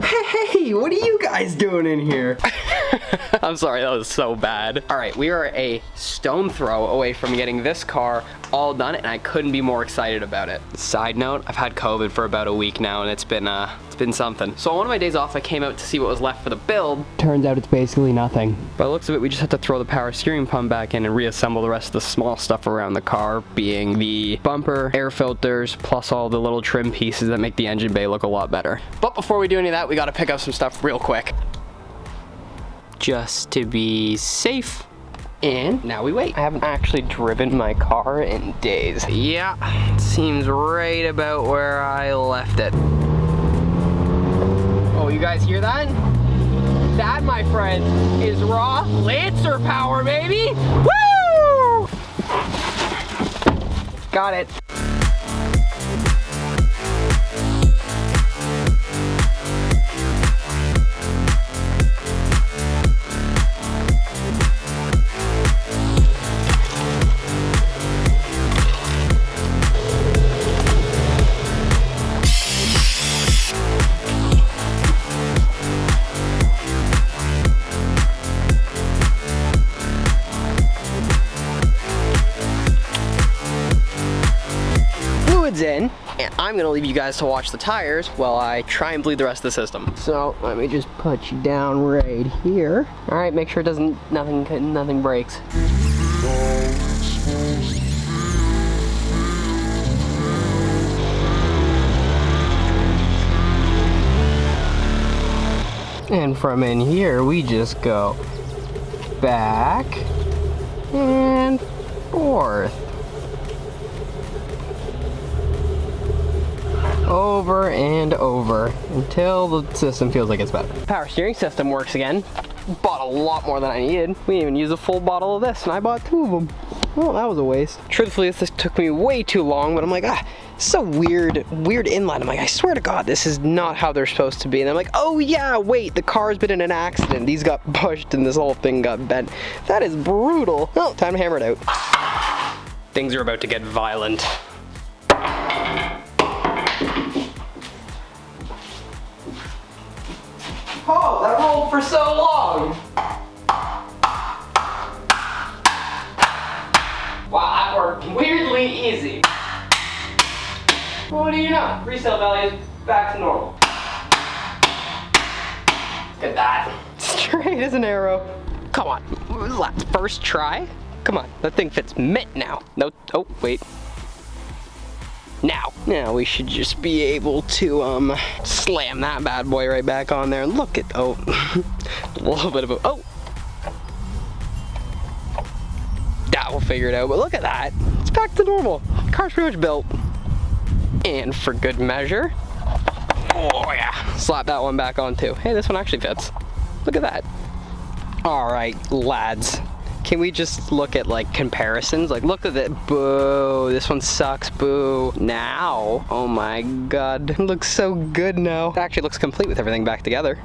Hey, what are you guys doing in here? I'm sorry, that was so bad. All right, we are a stone throw away from getting this car all done, and I couldn't be more excited about it. Side note, I've had COVID for about a week now, and it's been something. So on one of my days off, I came out to see what was left for the build. Turns out it's basically nothing. By the looks of it, we just had to throw the power steering pump back in and reassemble the rest of the small stuff around the car, being the bumper, air filters, plus all the little trim pieces that make the engine bay look a lot better. But before we do any of that, we gotta pick up some stuff real quick. Just to be safe. And now we wait. I haven't actually driven my car in days. Yeah, it seems right about where I left it. Oh, you guys hear that? That, my friend, is raw Lancer power, baby! Woo! Got it. In, and I'm gonna leave you guys to watch the tires while I try and bleed the rest of the system. So let me just put you down right here. All right, make sure nothing breaks. And from in here, we just go back and forth. Over and over until the system feels like it's better. Power steering system works again. Bought a lot more than I needed. We didn't even use a full bottle of this, and I bought 2 of them. Well, that was a waste. Truthfully, this took me way too long, but I'm like, it's so weird inlet. I'm like, I swear to God, this is not how they're supposed to be. And I'm like, oh yeah, wait, the car's been in an accident. These got pushed and this whole thing got bent. That is brutal. Well, time to hammer it out. Things are about to get violent. Oh, that rolled for so long! Wow, that worked weirdly easy. Well, what do you know? Resale value is back to normal. Look at that. Straight as an arrow. Come on, what was that? First try? Come on, that thing fits mint now. No, oh, wait. Now we should just be able to slam that bad boy right back on there. And look at, oh, a little bit of a, oh. That will figure it out, but look at that. It's back to normal. The car's pretty much built. And for good measure, oh yeah, slap that one back on too. Hey, this one actually fits. Look at that. All right, lads. Can we just look at like comparisons? Like, look at it, boo, this one sucks, boo. Now, oh my God, it looks so good now. It actually looks complete with everything back together.